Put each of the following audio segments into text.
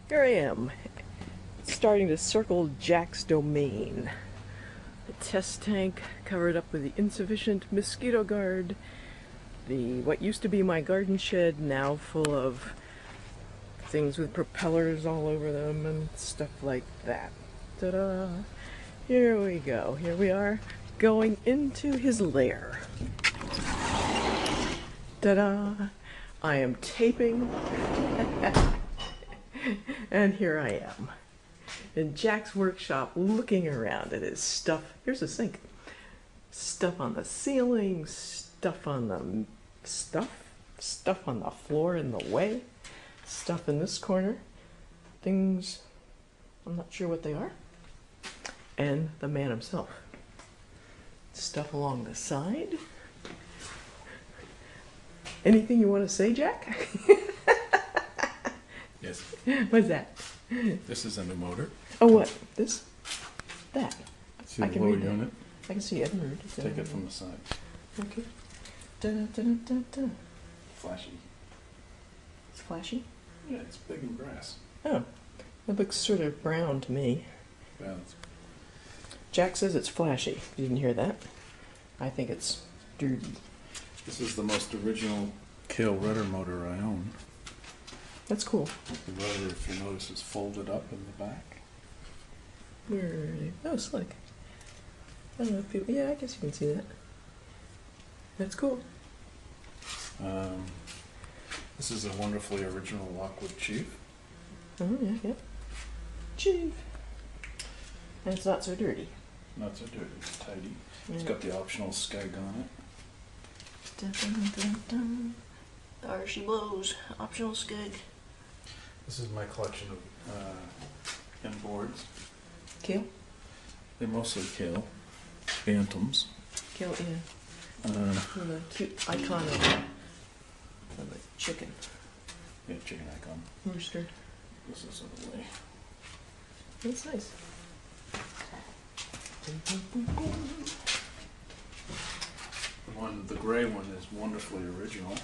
Here I am, starting to circle Jack's domain. The test tank covered up with the insufficient mosquito guard. The what used to be my garden shed now full of things with propellers all over them and stuff like that. Ta-da! Here we go. Here we are going into his lair. Ta-da! I am taping. And here I am in Jack's workshop looking around at his stuff. Here's a sink. Stuff on the ceiling, stuff on the stuff on the floor in the way, stuff in this corner, things I'm not sure what they are, and the man himself. Stuff along the side. Anything you want to say, Jack? Yes. What's that? This is a new motor. Oh, what? This? That? See I the can lower read that. unit? I can see it. I can read it. Take it from the side. Okay. Da-da-da-da-da. Flashy. It's flashy? Yeah, it's big and brass. Oh. It looks sort of brown to me. Well, it's, Jack says it's flashy. You didn't hear that? I think it's dirty. this is the most original Kahle rudder motor I own. That's cool. The rudder, if you notice, is folded up in the back. Where are they? Oh, slick. I don't know if people... Yeah, I guess you can see that. That's cool. This is a wonderfully original Lockwood Chief. Oh, yeah, yeah. Chief. And it's not so dirty. Not so dirty, it's tidy. Yeah. It's got the optional skeg on it. Dun, dun, dun, dun. There she blows. Optional skeg. This is my collection of inboards. Kahle? They're mostly Kahle. Bantams. Kahle, yeah. With a cute icon of a chicken. Yeah, chicken icon. Rooster. This is in the way. That's nice. The gray one is wonderfully original.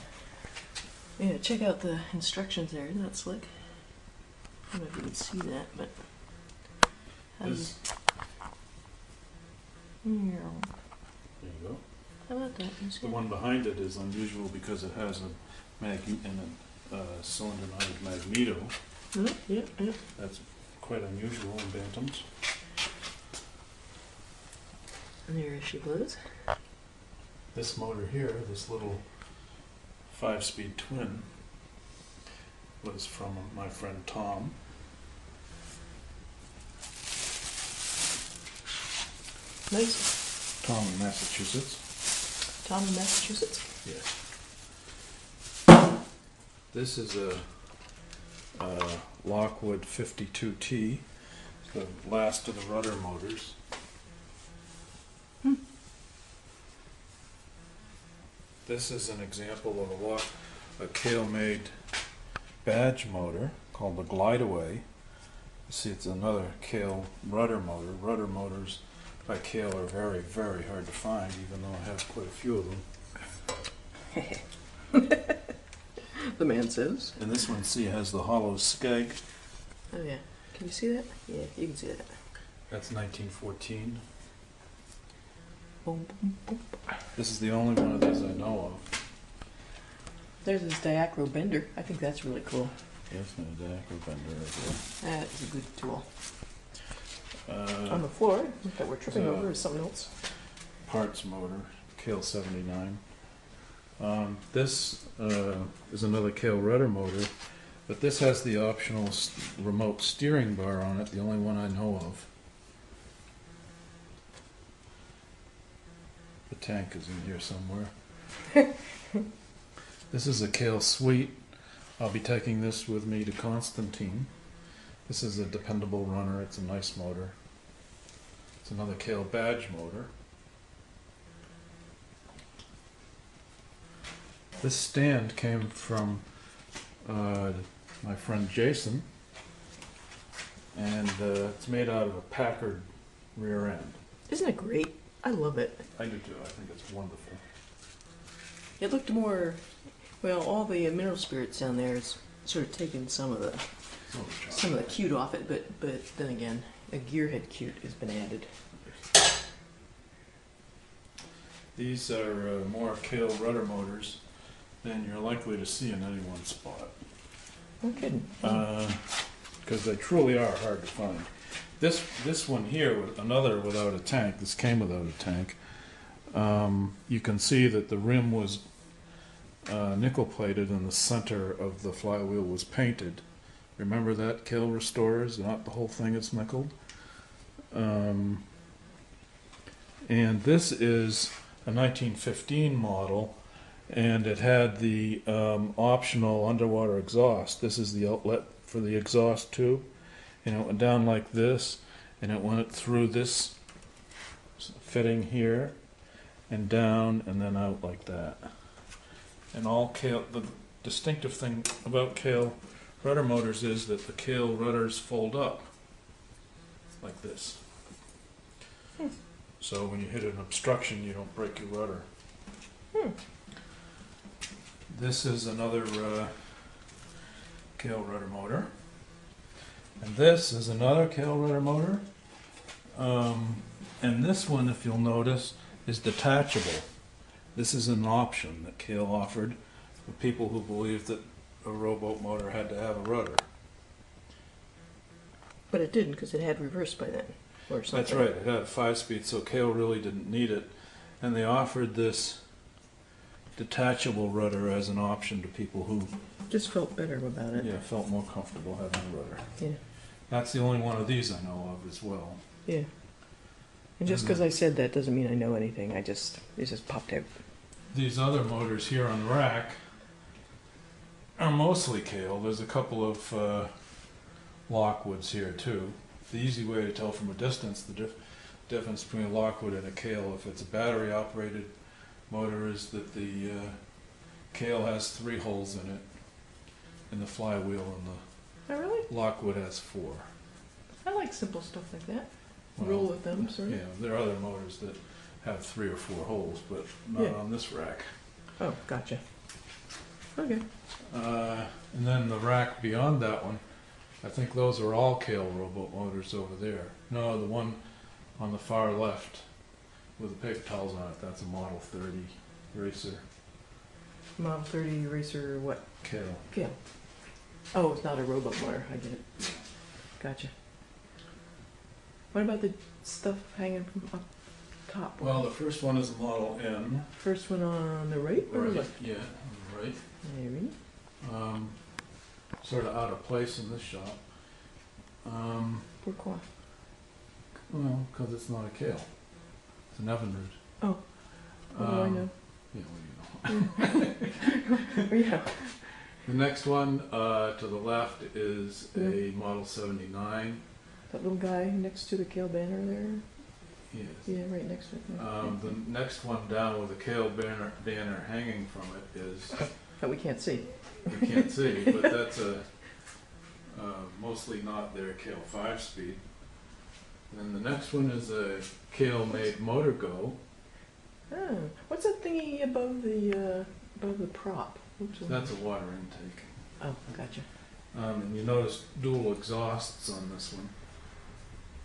Yeah, check out the instructions there. Isn't that slick? I don't know if you can see that, but... This, Yeah. there you go. How about that? That's The good. one behind it is unusual because it has a cylinder-mounted magneto. Oh, yeah, yeah. That's quite unusual in Bantams. And there she blows. This motor here, this little 5-speed twin, was from my friend Tom. Nice. Tom in Massachusetts. Tom in Massachusetts. Yes. This is a Lockwood 52T, the last of the rudder motors. This is an example of a Kahle-made badge motor called the Glideaway. You see, it's another Kahle rudder motor. Rudder motors by Kahle are very, very hard to find, even though I have quite a few of them. The man says. And this one, see, has the hollow skeg. Oh, yeah. Can you see that? Yeah, you can see that. That's 1914. Boom, boom, boom. This is the only one of these I know of. There's this diacro bender. I think that's really cool. Yes, my diacro bender right there. That's a good tool. On the floor that we're tripping over is something else. Parts motor, Kahle 79. This is another Kahle rudder motor, but this has the optional remote steering bar on it, the only one I know of. The tank is in here somewhere. This is a Kahle Suite. I'll be taking this with me to Constantine. This is a dependable runner. It's a nice motor. It's another Kahle badge motor. This stand came from my friend Jason, and it's made out of a Packard rear end. Isn't it great? I love it. I do too. I think it's wonderful. It looked more, well, all the mineral spirits down there is sort of taken some of the some of the cute off it, but then again, a gearhead cute has been added. These are more Kahle rudder motors than you're likely to see in any one spot. No kidding. Because they truly are hard to find. This one here, another without a tank, this came without a tank. You can see that the rim was nickel plated and the center of the flywheel was painted. Remember that, Kahle restorers? Not the whole thing is nickeled. And this is a 1915 model, and it had the optional underwater exhaust. This is the outlet for the exhaust tube, and it went down like this, and it went through this fitting here, and down, and then out like that. And all Kahle, the distinctive thing about Kahle rudder motors is that the Kahle rudders fold up like this. So when you hit an obstruction, you don't break your rudder. This is another Kahle rudder motor. And this is another Kahle rudder motor. And this one, if you'll notice, is detachable. This is an option that Kahle offered for people who believed that a rowboat motor had to have a rudder. But it didn't, because it had reverse by then, or something. That's right, it had a 5-speed, so Kahle really didn't need it. And they offered this detachable rudder as an option to people who Just felt better about it. felt more comfortable having a rudder. Yeah. That's the only one of these I know of as well. Yeah. And just because I said that doesn't mean I know anything. It just popped out. These other motors here on the rack are mostly Kahle. There's a couple of Lockwoods here too. The easy way to tell from a distance the difference between a Lockwood and a Kahle, if it's a battery operated motor, is that the Kahle has 3 holes in it in the flywheel, and Oh, really? the Lockwood has 4. I like simple stuff like that. Well, Roll with them, sort of. Yeah, there are other motors that have 3 or 4 holes, but not Yeah. on this rack. Oh, gotcha. Okay. And then the rack beyond that one, I think those are all Kahle rowboat motors over there. No, the one on the far left with the paper towels on it, that's a Model 30 racer. Model 30 racer, what? Kahle. Kahle. Oh, it's not a rowboat motor. I get it. Gotcha. What about the stuff hanging from up top? Well, the first one is a Model N. First one on the right or Right, left? yeah, on the right. Maybe. Sort of out of place in this shop. Pourquoi? Well, because it's not a Kahle. It's an Evinrude. Oh, what do I know? Yeah, well, you know. Yeah. The next one to the left is a Model 79. That little guy next to the Kahle banner there? Yes. Yeah, right next to it. Yeah. The next one down with the Kahle banner hanging from it is, That we can't see. you can't see, but that's a mostly not their Kahle 5-speed. And the next one is a Kahle made Motor Go. Oh, what's that thingy above the prop? Oops. That's a water intake. Oh, gotcha. And you notice dual exhausts on this one,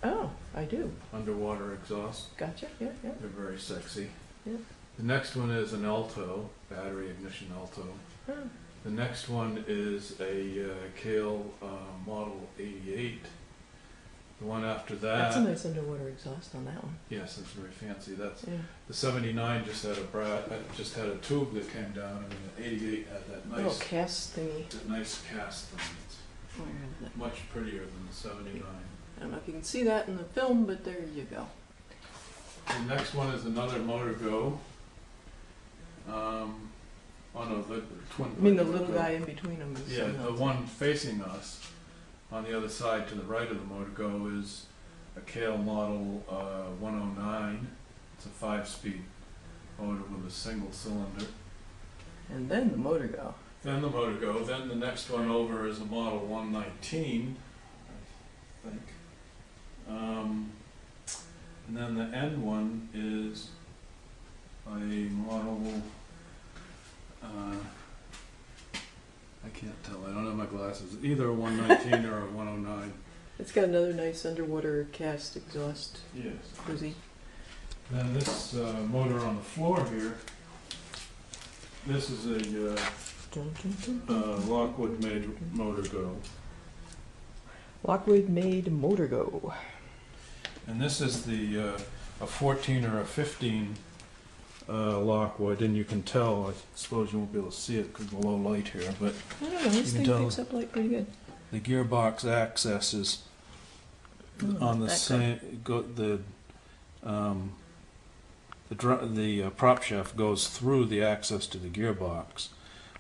Oh, I do. underwater exhaust. Gotcha. Yeah, yeah. They're very sexy. Yeah. The next one is an Alto, battery ignition Alto. Oh, The next one is a Kahle Model 88. The one after that, that's a nice underwater exhaust on that one. yes, it's very fancy. That's Yeah. the 79 just had a tube that came down, and the 88 had that Little nice, cast thingy. that nice cast thing. It's Where is it? much prettier than the 79. I don't know if you can see that in the film, but there you go. The next one is another Motor Go. Oh no, the twin. I mean, the Motor little Go. guy in between them is Yeah, something the else. one facing us on the other side to the right of the Motor Go is a Kahle Model 109. It's a 5-speed motor with a single cylinder. And then the motor go. Then the Motor Go. Then the next one over is a Model 119, I think. And then the end one is a model, I can't tell. I don't have my glasses. Either a 119 or a 109. It's got another nice underwater cast exhaust. Yes. Cozy. Then this motor on the floor here. This is a Dun, dun, dun. Lockwood made Motor Go. Lockwood made Motor Go. And this is the a 14 or a 15 Lockwood, and you can tell. I suppose you won't be able to see it because of the low light here, but I don't know, this You can thing tell- picks up light pretty good. the gearbox access is on the that same. The prop shaft goes through the access to the gearbox,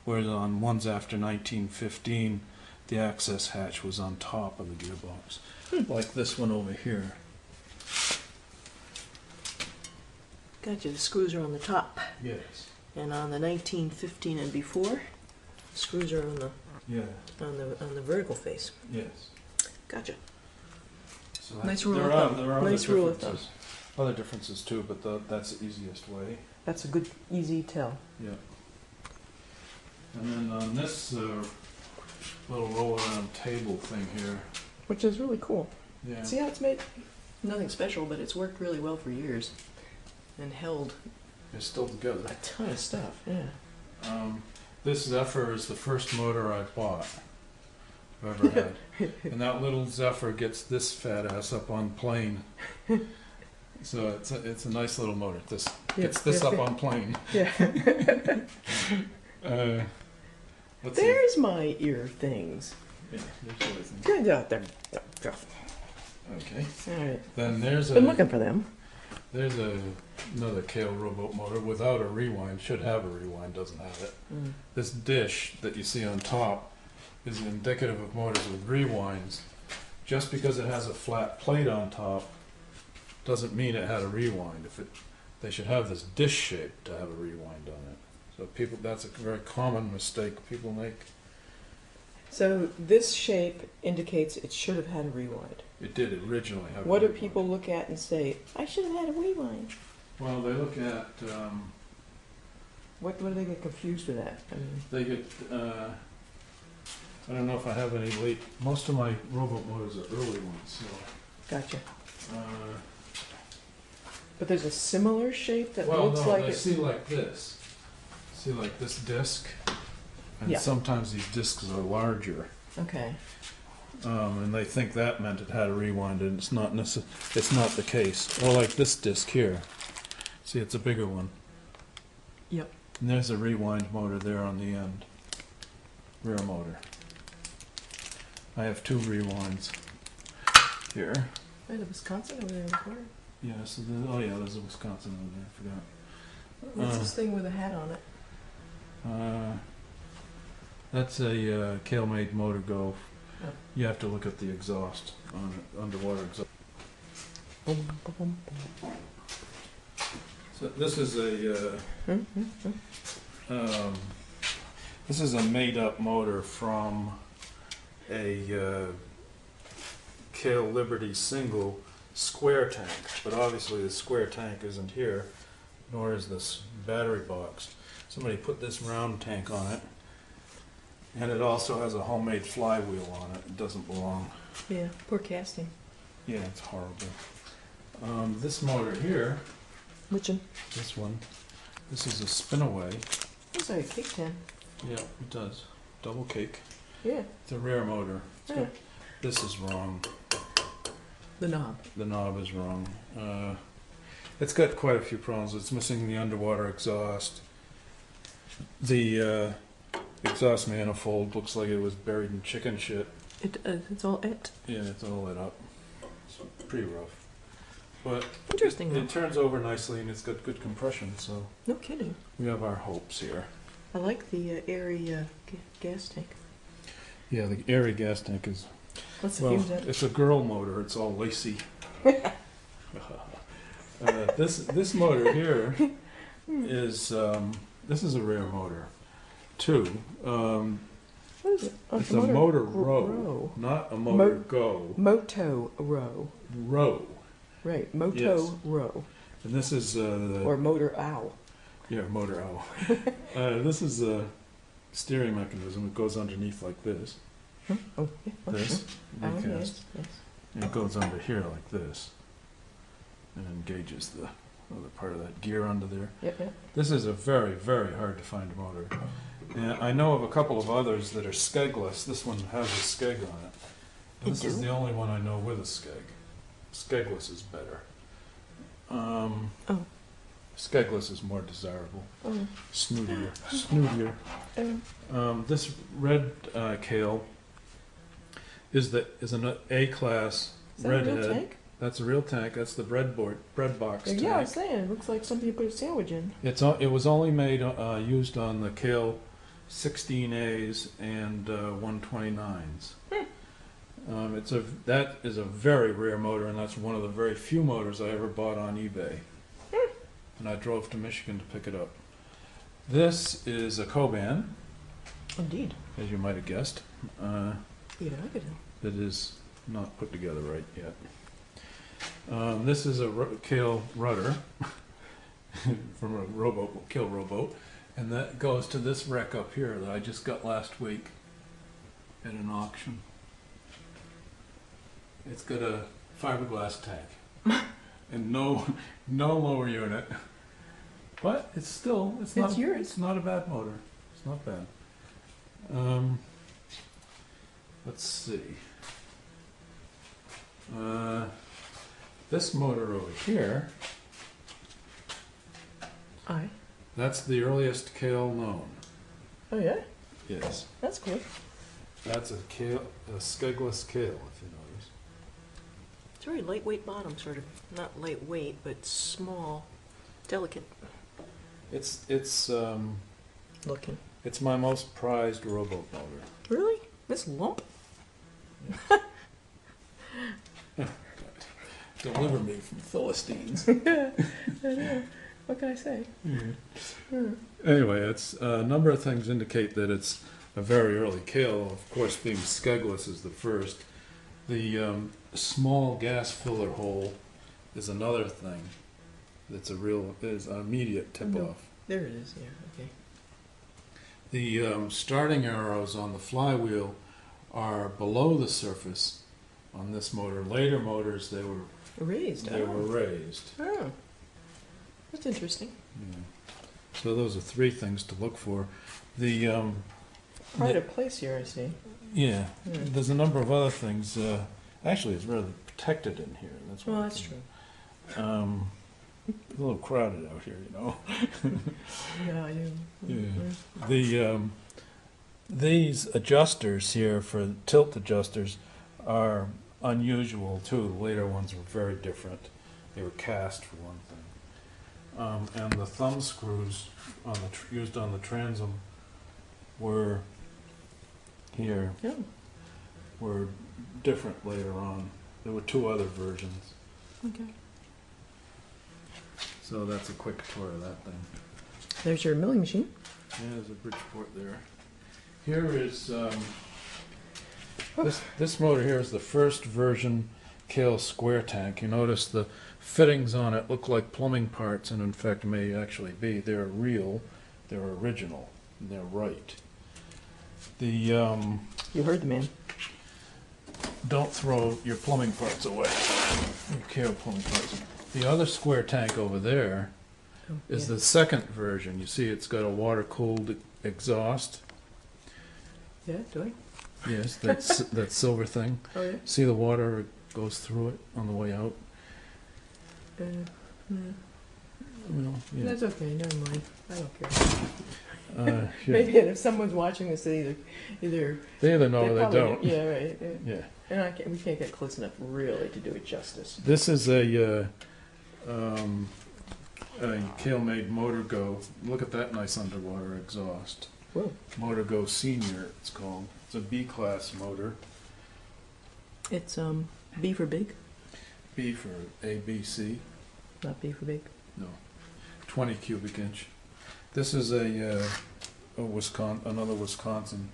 whereas on ones after 1915, the access hatch was on top of the gearbox, like this one over here. Gotcha, the screws are on the top. Yes. And on the 1915 and before, the screws are on the Yeah. on the vertical face. Yes. Gotcha. So Nice rule there of are, thumb. there are Nice other rule of differences. Other differences too, but that's the easiest way. That's a good, easy tell. Yeah. And then on this little roll around table thing here. Which is really cool. Yeah. See how it's made? Nothing special, but it's worked really well for years. And held It's still together. a ton of stuff, yeah. This Zephyr is the first motor I bought. I've ever had. And that little Zephyr gets this fat ass up on plane. So it's a nice little motor. This gets this up on plane. Yeah. Let's see. There's my ear things. Yeah, there's everything. Good out there. Okay. Alright. Then there's Been looking for them. there's another Kale rowboat motor without a rewind. Should have a rewind. Doesn't have it. Mm. This dish that you see on top is indicative of motors with rewinds. Just because it has a flat plate on top doesn't mean it had a rewind. They should have this dish shape to have a rewind on it. So that's a very common mistake people make. So this shape indicates it should have had a rewind. It did originally have. What a do rewind. people look at and say, I should have had a rewind? Well, they look at. What do they get confused with that? I mean, They get. I don't know if I have any late. Most of my rowboat motors are early ones. So. gotcha. Uh, But there's a similar shape that Well, looks no, like they it. see like this. See like this disc? And Yeah. sometimes these discs are larger. Okay. And they think that meant it had a rewind, and it's not it's not the case. Or like this disc here. See, it's a bigger one. Yep. And there's a rewind motor there on the end. Rear motor. I have two rewinds here. Wait, the Wisconsin over there in the corner. Yeah, so there's a Wisconsin over there, I forgot. What's this thing with a hat on it? That's a Kale-made Motor Go. Oh. You have to look at the exhaust on it, underwater exhaust. Boom, boom, boom, boom. So this is a this is a made-up motor from a Kale Liberty single square tank, but obviously the square tank isn't here, nor is this battery box. Somebody put this round tank on it, and it also has a homemade flywheel on it. It doesn't belong. Yeah, poor casting. Yeah, it's horrible. This motor here, Which one? this one, this is a spinaway. Looks like a cake tin. Yeah, it does. Double cake. Yeah. It's a rear motor. Yeah. This is wrong. The knob. The knob is wrong. It's got quite a few problems. It's missing the underwater exhaust. The exhaust manifold looks like it was buried in chicken shit. It's all it. Yeah, it's all lit up. It's pretty rough. But Interesting though. it turns over nicely and it's got good compression, so No kidding. we have our hopes here. I like the airy gas tank. Yeah, the airy gas tank is, Let's well, use that. it's a girl motor. It's all lacy. This motor here is this is a rear motor too. What is it? Oh, It's a motor row, row. not a motor go. Moto row. Row, Right. Moto Yes. row. and this is Or motor owl. yeah, motor owl. This is steering mechanism. It goes underneath like this. Oh, yeah. Oh, This. sure. Oh, Recast. yes, yes. And it goes under here like this. And engages the other part of that gear under there. Yep, yep. This is a very, very hard to find motor. And I know of a couple of others that are skegless. This one has a skeg on it. You This is do? the only one I know with a skeg. Skegless is better. Oh. Skegless is more desirable. Oh. Snootier. Snootier. Oh. This red kale is an A-class Is that a real redhead. tank? That's a real tank. That's the bread box tank. Yeah, I was saying, it looks like something you put a sandwich in. It was only made used on the Kale 16As and 129s. That is a very rare motor, and that's one of the very few motors I ever bought on eBay. And I drove to Michigan to pick it up. This is a Coban, Indeed. as you might have guessed. Yeah, I could. That is not put together right yet. This is a Kale rudder from a Kale rowboat, and that goes to this wreck up here that I just got last week at an auction. It's got a fiberglass tank and no lower unit, but it's not yours. It's not a bad motor. It's not bad. Let's see. This motor over here, Aye. that's the earliest Kale known. Oh, yeah? Yes. That's cool. That's a skegless Kale, if you notice. It's very lightweight bottom, sort of. Not lightweight, but small. Delicate It's looking. it's my most prized rowboat motor. Really? This lump? Deliver me from Philistines. I know. What can I say? Anyway, it's a number of things indicate that it's a very early Kale. Of course, being skegless is the first. The small gas filler hole is another thing. That's is an immediate tip-off. There it is, yeah, okay. The starting arrows on the flywheel are below the surface on this motor. Later motors, they were Raised, raised. Oh. That's interesting. Yeah. So those are three things to look for. The Pride of place here, I see. yeah, Hmm. there's a number of other things. Actually, it's rather protected in here. That's Well, one that's thing. true. A little crowded out here, you know. Yeah, you. Yeah. The these adjusters here for tilt adjusters are unusual too. The later ones were very different. They were cast for one thing, and the thumb screws on the used on the transom were here Yeah. were different later on. There were two other versions. Okay. So that's a quick tour of that thing. There's your milling machine. Yeah, there's a Bridgeport there. Here is this motor here is the first version Kale square tank. You notice the fittings on it look like plumbing parts, and in fact may actually be. They're real, they're original, and they're right. The You heard the man. don't throw your plumbing parts away. Your Kale plumbing parts. The other square tank over there is the second version. You see, it's got a water-cooled exhaust. Yeah, do I? Yes, that silver thing. Oh, yeah? See the water goes through it on the way out. Yeah. Well, yeah. That's okay, never mind. I don't care. Yeah. Maybe if someone's watching this, they either They either know or they probably don't. Yeah, right. Yeah. Yeah. And we can't get close enough, really, to do it justice. This is a Kale-made Motor Go. Look at that nice underwater exhaust. Whoa. Motor Go Senior, it's called. It's a B-class motor. It's B for big, B for ABC. not B for big. No, 20 cubic inch. This is another Wisconsin.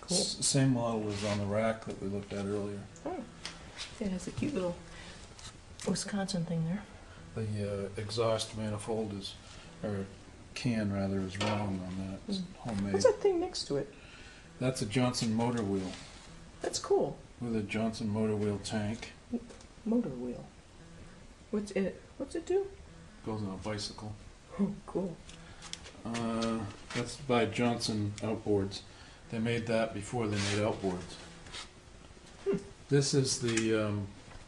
Cool. Same model as on the rack that we looked at earlier. Oh, it has a cute little Wisconsin thing there. The exhaust manifold can rather is wrong on that. It's homemade. What's that thing next to it? That's a Johnson motor wheel That's cool. with a Johnson motor wheel tank. Motor wheel. What's in it? What's it do? Goes on a bicycle. Oh, cool. That's by Johnson Outboards. They made that before they made outboards. This is the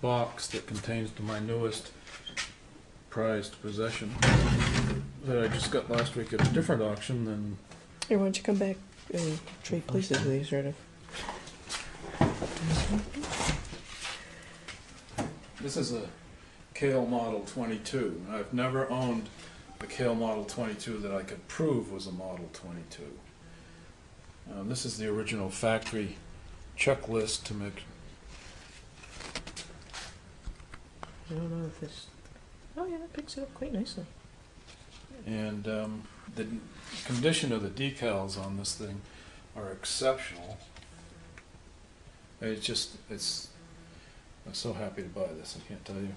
box that contains my newest prized possession that I just got last week at a different auction than. Here, why don't you come back and trade places with these, sort of? This is a Kahle Model 22. I've never owned a Kahle Model 22 that I could prove was a Model 22. This is the original factory checklist to make. I don't know if this. Oh yeah, that picks it up quite nicely. And the condition of the decals on this thing are exceptional. I'm so happy to buy this, I can't tell you.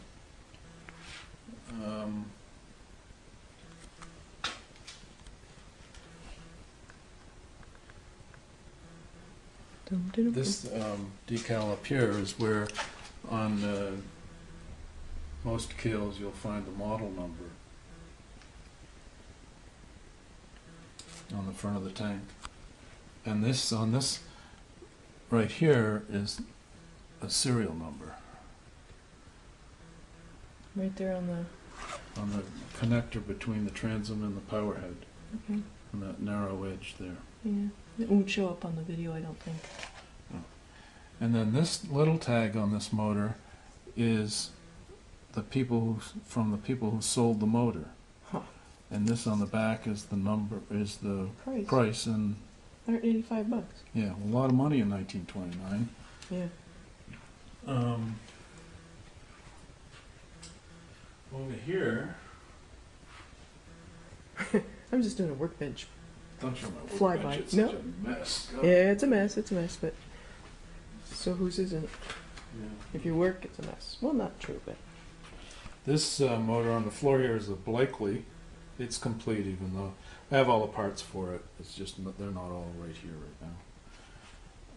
This decal up here is where on most Kahles you'll find the model number on the front of the tank. And this on this right here is a serial number Right there on the. on the connector between the transom and the power head, Okay. on that narrow edge there. Yeah. It won't show up on the video, I don't think. And then this little tag on this motor is from the people who sold the motor. Huh. And this on the back is the price, and $185. yeah, a lot of money in 1929. Yeah. Over here, I'm just doing a workbench. don't show my Fly workbench, by. it's No. such a mess. God. Yeah, it's a mess, but. So whose isn't? Yeah. If you work, it's a mess. Well, not true, but. This motor on the floor here is a Blakely. It's complete, even though I have all the parts for it. It's just they're not all right here right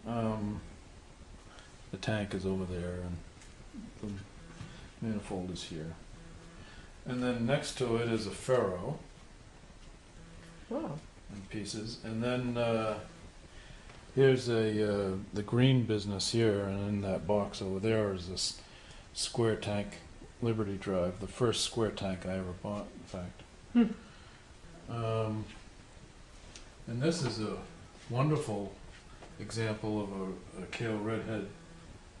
now. The tank is over there, and the manifold is here. And then next to it is a Faro Wow. in pieces, and then here's the green business here, and in that box over there is this square tank Liberty Drive, the first square tank I ever bought, in fact. And this is a wonderful example of a Kahle Redhead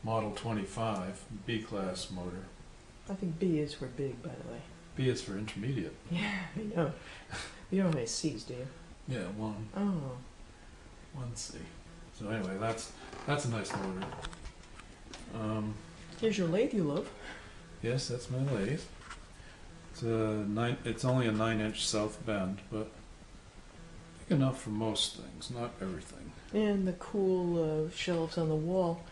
Model 25 B-class motor. I think B is for big, by the way. B is for intermediate. Yeah, I know. You don't have any C's, do you? Yeah, one C. So anyway, that's a nice motor. Here's your lathe you love. Yes, that's my lathe. It's only a 9-inch south bend, but big enough for most things, not everything. And the cool shelves on the wall.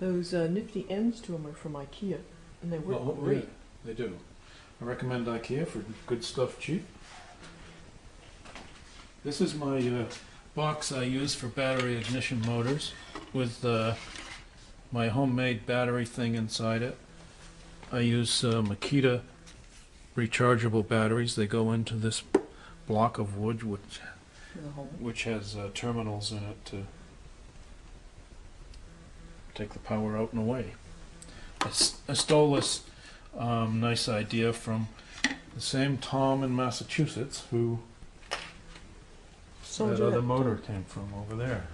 Those nifty ends to them are from IKEA, and they work great. Yeah, they do. I recommend IKEA for good stuff cheap. This is my box I use for battery ignition motors with my homemade battery thing inside it. I use Makita rechargeable batteries. They go into this block of wood which has terminals in it to take the power out and away. I stole this nice idea from the same Tom in Massachusetts who that other motor came from over there.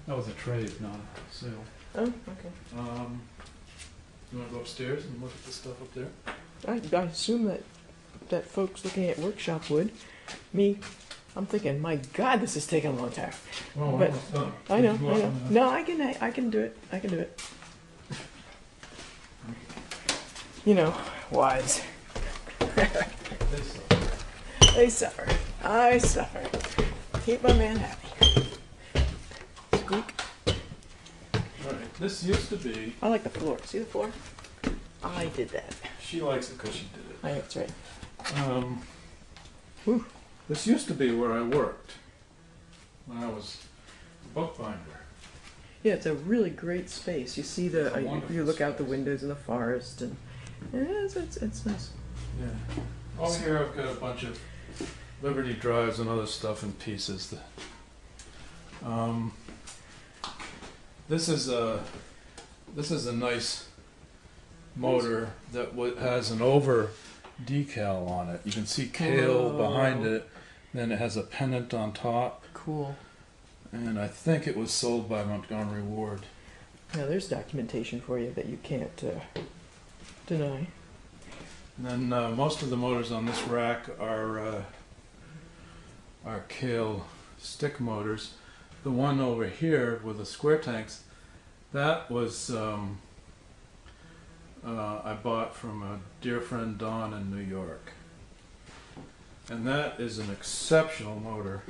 That was a trade, not a sale. Oh, okay. You want to go upstairs and look at the stuff up there? I assume that folks looking at workshop would. Me, I'm thinking, my God, this is taking a long time. Oh, But almost done. I know, Did you go I up know. on the- No, I can do it. I can do it. You know, wise. This They suffer. I suffer. Keep my man happy. Squeak. Alright, this used to be, I like the floor. See the floor? I did that. she likes it because she did it. That's right. Um, Whew. This used to be where I worked when I was a bookbinder. Yeah, it's a really great space. You see the, It's a wonderful you look out the space. windows in the forest, and it's nice. Yeah. Oh, here I've got a bunch of Liberty drives and other stuff in pieces. This is a nice motor that has an over decal on it. You can see Kale behind it. Then it has a pennant on top, Cool. and I think it was sold by Montgomery Ward. Now there's documentation for you that you can't deny. And then most of the motors on this rack are Kale stick motors. The one over here with the square tanks, that was I bought from a dear friend Don in New York. And that is an exceptional motor.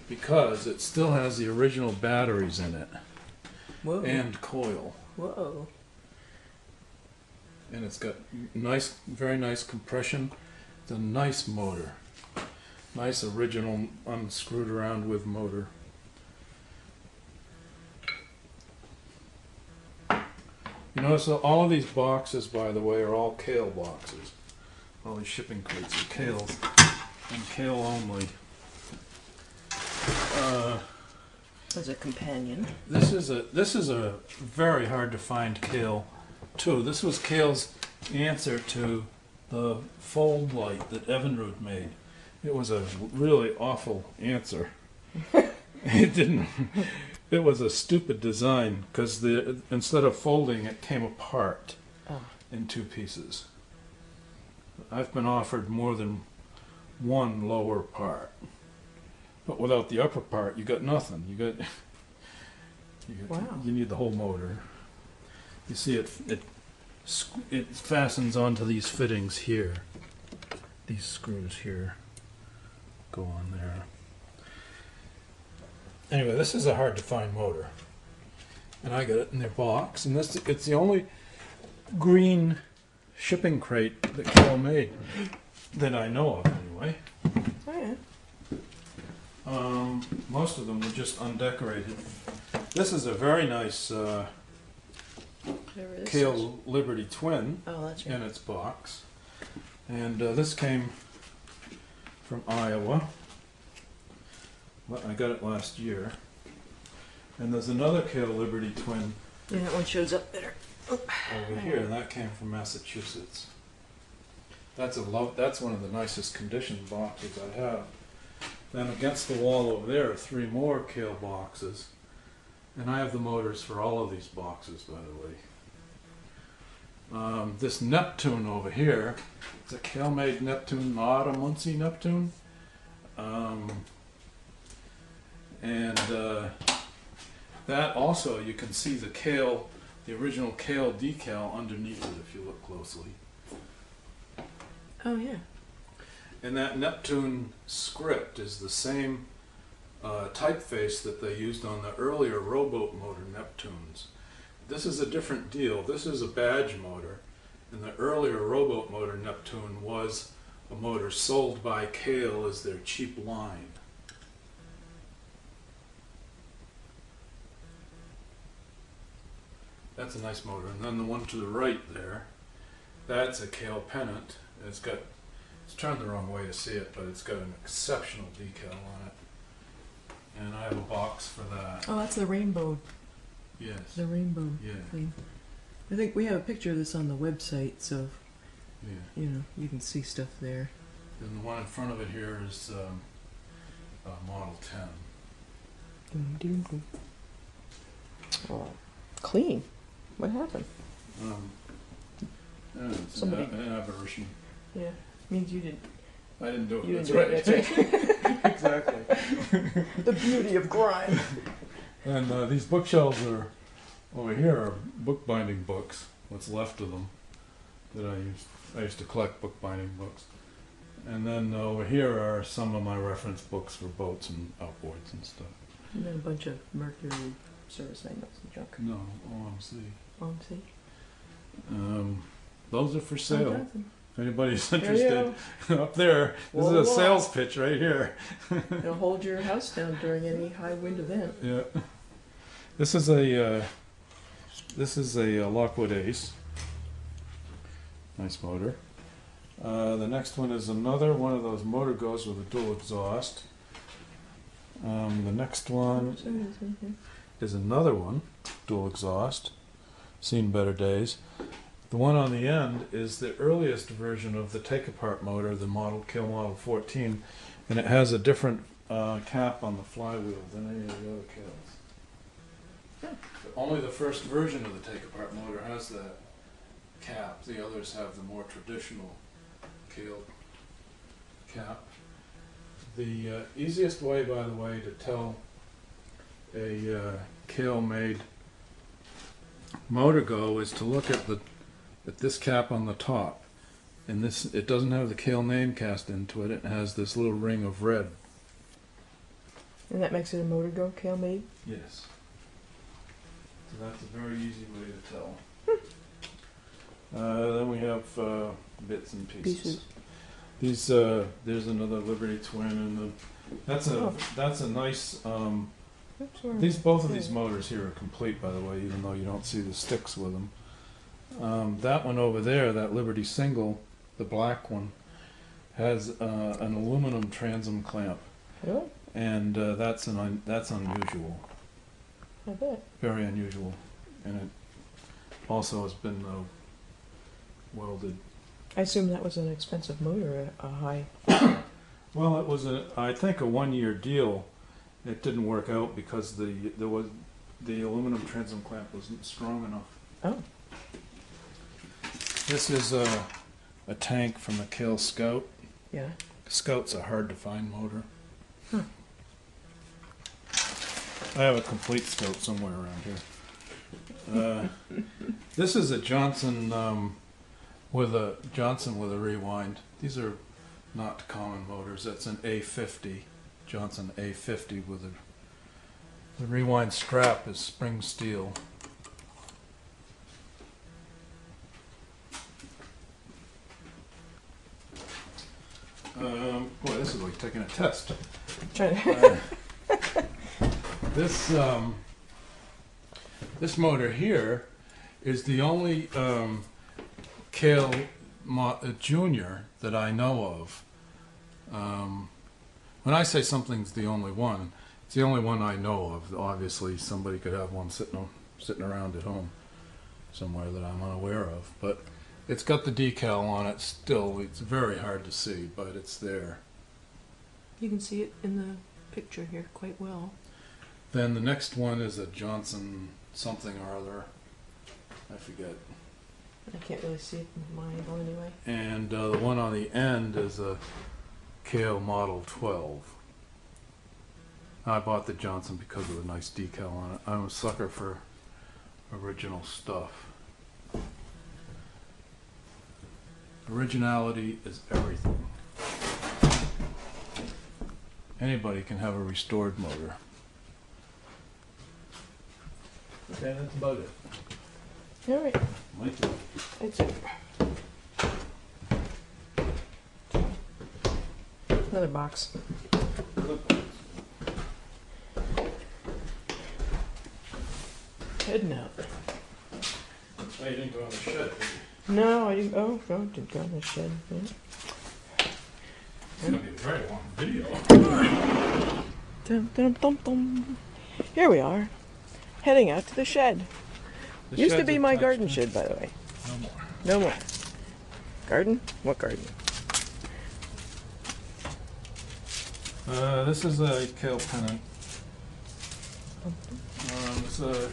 Because it still has the original batteries in it Whoa. and coil. Whoa. And it's got nice, very nice compression. It's a nice motor. Nice original unscrewed around with motor. You notice that all of these boxes, by the way, are all Kale boxes. All these shipping crates are Kales and Kale only. As a companion. This is a very hard to find Kale too. This was Kale's answer to the fold light that Evinrude made. It was a really awful answer. It didn't. It was a stupid design because instead of folding, it came apart in two pieces. I've been offered more than one lower part, but without the upper part, you got nothing. Wow. You need the whole motor. You see, it fastens onto these fittings here. These screws here go on there. Anyway, this is a hard to find motor, and I got it in their box. And it's the only green shipping crate that Kale made that I know of, anyway. Oh yeah. Most of them were just undecorated. This is a very nice There it is. Kale Liberty Twin Oh, that's right. in its box, and this came from Iowa. Well, I got it last year. And there's another Kale Liberty Twin Yeah, that one shows up better. over here, and that came from Massachusetts. That's one of the nicest condition boxes I have. Then against the wall over there are three more Kale boxes, and I have the motors for all of these boxes, by the way. This Neptune over here, it's a Kale-made Neptune, not a Muncie Neptune. That also, you can see the Kale, the original Kale decal underneath it if you look closely. Oh yeah. And that Neptune script is the same typeface that they used on the earlier rowboat motor Neptunes. This is a different deal. This is a badge motor, and the earlier rowboat motor Neptune was a motor sold by Kale as their cheap line. That's a nice motor. And then the one to the right there, that's a Kale pennant. It's turned the wrong way to see it, but it's got an exceptional decal on it. And I have a box for that. Oh, that's the rainbow. Yes. The rainbow Yeah. thing. I think we have a picture of this on the website, so Yeah. you can see stuff there. And the one in front of it here is Model 10. Oh, clean. What happened? It's Somebody- an aberration. Yeah, means you didn't. I didn't do it. You That's didn't right. do it. That's right. Exactly. The beauty of grime. And these bookshelves are over here are bookbinding books. What's left of them that I used to collect bookbinding books. And then over here are some of my reference books for boats and outboards and stuff. And then a bunch of Mercury service manuals and junk. No, OMC. OMC. those are for Oh, sale. Johnson. If anybody's There you interested, up there, this Wall to is a wall. sales pitch right here. It'll hold your house down during any high wind event. Yeah. This is a Lockwood Ace. Nice motor. The next one is another one of those motor goes with a dual exhaust. The next one is another one, dual exhaust. Seen better days. The one on the end is the earliest version of the take-apart motor, the Kill Model 14, and it has a different cap on the flywheel than any of the other Kills. Only the first version of the take-apart motor has that cap. The others have the more traditional Kill cap. The easiest way, by the way, to tell a Kill-made motor go is to look at this cap on the top. And it doesn't have the Kill name cast into it. It has this little ring of red. And that makes it a motor go, Kale made? Yes. So that's a very easy way to tell. Then we have bits and pieces. These there's another Liberty Twin, and that's a nice. Both of these motors here are complete, by the way, even though you don't see the sticks with them. That one over there, that Liberty Single, the black one, has an aluminum transom clamp, Really? and that's unusual. I bet. Very unusual, and it also has been welded. I assume that was an expensive motor, a high. Well, it was I think a 1-year deal. It didn't work out because the aluminum transom clamp wasn't strong enough. Oh. This is a tank from the Kill Scout. Yeah. Scout's a hard to find motor. Huh. I have a complete Scout somewhere around here. This is a Johnson with a rewind. These are not common motors. That's an A50, Johnson A50 with the rewind strap is spring steel. Boy, this is like taking a test. This motor here is the only Kale Junior that I know of. When I say something's the only one, it's the only one I know of. Obviously, somebody could have one sitting around at home somewhere that I'm unaware of, but it's got the decal on it still. It's very hard to see, but it's there. You can see it in the picture here quite well. Then the next one is a Johnson something or other. I forget. I can't really see it from my angle anyway. And the one on the end is a Kale Model 12. I bought the Johnson because of the nice decal on it. I'm a sucker for original stuff. Originality is everything. Anybody can have a restored motor. Okay, that's about it. All right. Thank you. That's it. Another box. Heading out. Oh, you didn't go in the shed, did you? No, I didn't. Oh, no, didn't go in the shed. Yeah. It's going to be a very long video. Dum, dum, dum, dum. Here we are, heading out to the shed. The Used to shed's be my attached garden to- shed, by the way. No more. No more. Garden? What garden? This is a Kale pennant. It's a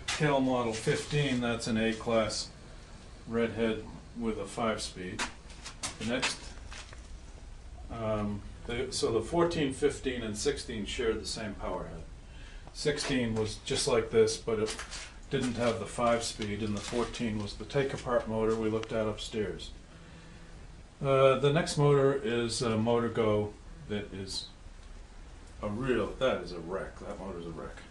Kale Model 15. That's an A-class redhead with a 5-speed. The next, so the 14, 15, and 16 shared the same power head. 16 was just like this, but it didn't have the 5-speed, and the 14 was the take-apart motor we looked at upstairs. The next motor is a Motor Go that is that is a wreck. That motor's a wreck.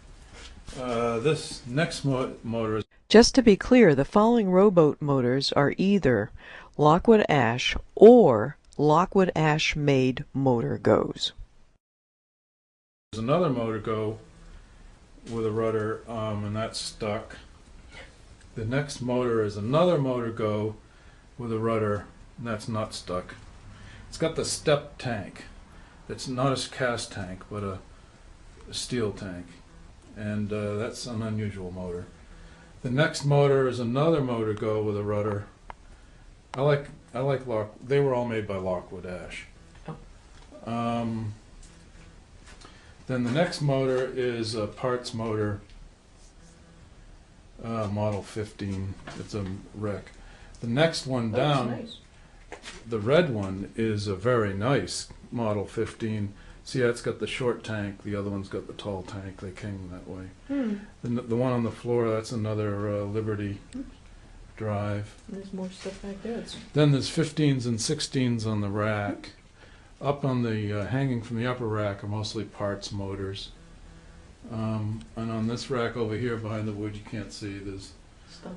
This next motor is Just to be clear, the following rowboat motors are either Lockwood Ash or Lockwood Ash made Motor Goes. There's another motor go with a rudder, and that's stuck. The next motor is another motor go with a rudder, and that's not stuck. It's got the step tank. It's not a cast tank, but a steel tank, and that's an unusual motor. The next motor is another motor go with a rudder. I like they were all made by Lockwood Ash. Oh. Then the next motor is a parts motor, model 15. It's a wreck. The next one down, Nice. the red one, is a very nice model 15. See, it's got the short tank. The other one's got the tall tank. They came that way. The one on the floor, that's another Liberty Drive. There's more stuff back there. Then there's 15s and 16s on the rack. Up on the hanging from the upper rack are mostly parts motors. And on this rack over here behind the wood, you can't see, there's Stuff.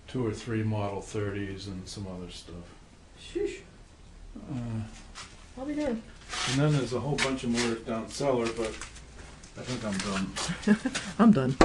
2 or 3 Model 30s and some other stuff. Shoosh. I'll be there. And then there's a whole bunch of motors down cellar, but I think I'm done. I'm done.